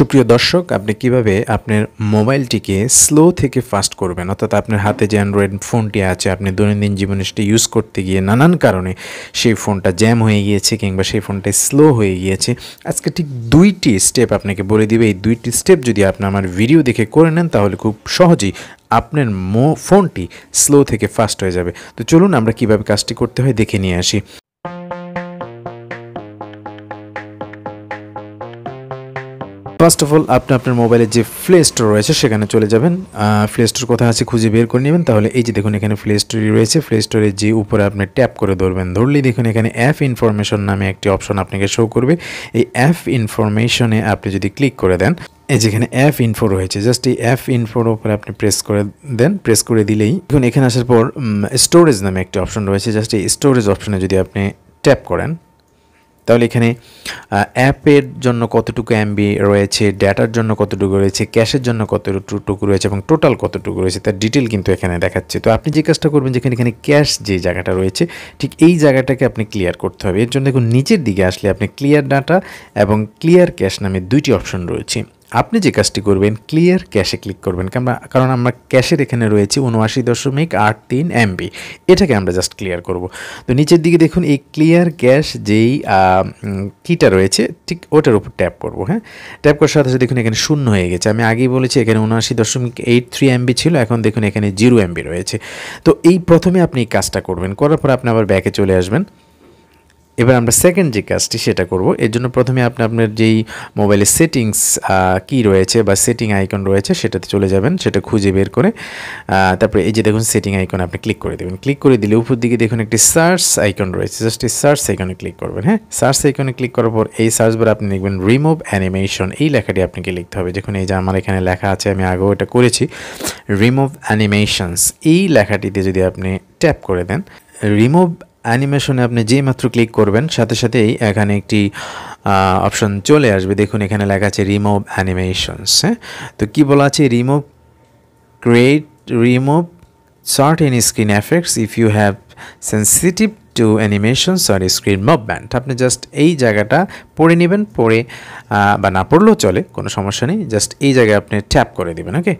সুপ্রিয় দর্শক, আপনি কিভাবে আপনার মোবাইলটিকে স্লো থেকে ফাস্ট করবেন, অর্থাৎ আপনার হাতে যে অ্যান্ড্রয়েড ফোনটি আছে আপনি দৈনন্দিন জীবনে সেটা ইউজ করতে গিয়ে নানান কারণে সেই ফোনটা জ্যাম হয়ে গিয়েছে কিংবা সেই ফোনটা স্লো হয়ে গিয়েছে। আজকে ঠিক 2টি স্টেপ আপনাকে বলে দিবে। এই 2টি স্টেপ যদি আপনি আমার ভিডিও দেখে করে নেন তাহলে খুব সহজেই আপনার ফোনটি স্লো থেকে ফাস্ট হয়ে যাবে। তো চলুন আমরা কিভাবে কাজটি করতে হয় দেখে নিয়ে আসি। ফার্স্ট অফ অল আপনি আপনার মোবাইলের যে প্লে স্টোর রয়েছে সেখানে চলে যাবেন। প্লে স্টোর কোথায় আছে খুঁজে বের করে নেবেন। তাহলে এই যে দেখুন এখানে প্লে স্টোরই রয়েছে। প্লে স্টোরের যে উপরে আপনি ট্যাপ করে ধরবেন, ধরলেই দেখুন এখানে অ্যাপ ইনফরমেশন নামে একটি অপশন আপনাকে শো করবে। এই অ্যাপ ইনফরমেশনে আপনি যদি ক্লিক করে দেন, এই যেখানে অ্যাপ ইনফো রয়েছে, জাস্ট এই অ্যাপ ইনফোর উপরে আপনি প্রেস করে দেন। প্রেস করে দিলেই দেখুন এখানে আসার পর স্টোরেজ নামে একটি অপশন রয়েছে। জাস্ট এই স্টোরেজ অপশনে যদি আপনি ট্যাপ করেন তাহলে এখানে অ্যাপের জন্য কতটুকু এমবি রয়েছে, ডেটার জন্য কতটুকু রয়েছে, ক্যাশের জন্য কতটুকু রয়েছে এবং টোটাল কতটুকু রয়েছে তার ডিটেল কিন্তু এখানে দেখাচ্ছে। তো আপনি যে কাজটা করবেন, যেখানে এখানে ক্যাশ যে জায়গাটা রয়েছে ঠিক এই জায়গাটাকে আপনি ক্লিয়ার করতে হবে। এর জন্য দেখুন নিচের দিকে আসলে আপনি ক্লিয়ার ডাটা এবং ক্লিয়ার ক্যাশ নামে 2টি অপশন রয়েছে। আপনি যে কাজটি করবেন ক্লিয়ার ক্যাশে ক্লিক করবেন, কারণ আমরা ক্যাশের এখানে রয়েছে 79.83 এমবি, এটাকে আমরা জাস্ট ক্লিয়ার করব। তো নিচের দিকে দেখুন এই ক্লিয়ার ক্যাশ যেই কিটা রয়েছে ঠিক ওটার উপর ট্যাপ করব। হ্যাঁ, ট্যাপ করার সাথে সাথে দেখুন এখানে শূন্য হয়ে গেছে। আমি আগেই বলেছি এখানে 79.83 এমবি ছিল, এখন দেখুন এখানে 0 এমবি রয়েছে। তো এই প্রথমে আপনি এই কাজটা করবেন, করার পর আপনি আবার ব্যাকে চলে আসবেন। এবার আমরা সেকেন্ড যে কাজটি সেটা করব। এর জন্য প্রথমে আপনি আপনার যেই মোবাইলের সেটিংস কি রয়েছে বা সেটিং আইকন রয়েছে সেটাতে চলে যাবেন, সেটা খুঁজে বের করে তারপরে এই যে দেখুন সেটিং আইকন আপনি ক্লিক করে দেবেন। ক্লিক করে দিলে উপর দিকে দেখুন একটি সার্চ আইকন রয়েছে, জাস্ট এই সার্চ আইকনে ক্লিক করবেন। হ্যাঁ, সার্চ আইকনে ক্লিক করার পর এই সার্চ বারে আপনি লিখবেন রিমুভ অ্যানিমেশন, এই লেখাটি আপনাকে লিখতে হবে। দেখুন এই যে আমার এখানে লেখা আছে, আমি আগেও এটা করেছি, রিমুভ অ্যানিমেশনস। এই লেখাটিতে যদি আপনি ট্যাপ করে দেন, রিমুভ অ্যানিমেশনে আপনি যেই মাত্র ক্লিক করবেন সাথে সাথেই এখানে একটি অপশন চলে আসবে। দেখুন এখানে লেখা আছে রিমুভ অ্যানিমেশনস। হ্যাঁ, তো কি বলা আছে, remove certain screen effects if you have sensitive to animations আর স্ক্রিন মুভমেন্ট। আপনি জাস্ট এই জায়গাটা পড়ে নেবেন, পড়ে বা না পড়লেও চলে, কোনো সমস্যা নেই, জাস্ট এই জায়গায় আপনি ট্যাপ করে দেবেন। ওকে,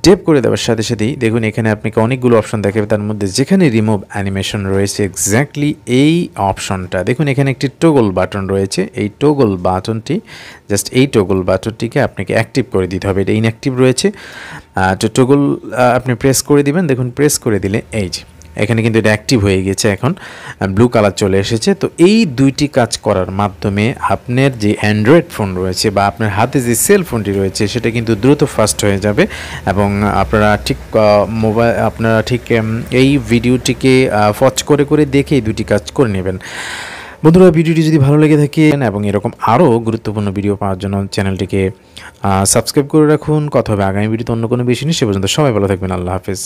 ট্যাপ করে দেওয়ার সাথে সাথেই দেখুন এখানে আপনাকে অনেকগুলো অপশন দেখাবে, তার মধ্যে যেখানে রিমুভ অ্যানিমেশন রয়েছে এক্স্যাক্টলি এই অপশনটা দেখুন এখানে একটি টগল বাটন রয়েছে। এই টগল বাটনটি জাস্ট এই টগল বাটনটিকে আপনাকে অ্যাক্টিভ করে দিতে হবে, এটা ইনঅ্যাক্টিভ রয়েছে। তো টগল আপনি প্রেস করে দিবেন। দেখুন প্রেস করে দিলে এই যে এখানে কিন্তু এটা অ্যাক্টিভ হয়ে গেছে, এখন ব্লু কালার চলে এসেছে। তো এই 2টি কাজ করার মাধ্যমে আপনার যে অ্যান্ড্রয়েড ফোন রয়েছে বা আপনার হাতে যে সেল ফোনটি রয়েছে সেটা কিন্তু দ্রুত ফাস্ট হয়ে যাবে এবং আপনারা ঠিক এই ভিডিওটিকে ওয়াচ করে করে দেখে এই 2টি কাজ করে নেবেন। বন্ধুরা, ভিডিওটি যদি ভালো লেগে থাকে এবং এরকম আরও গুরুত্বপূর্ণ ভিডিও পাওয়ার জন্য চ্যানেলটিকে সাবস্ক্রাইব করে রাখুন। কথা হবে আগামী ভিডিওতে অন্য কোনো বিষয় নিয়ে। সে পর্যন্ত সবাই ভালো থাকবেন। আল্লাহ হাফেজ।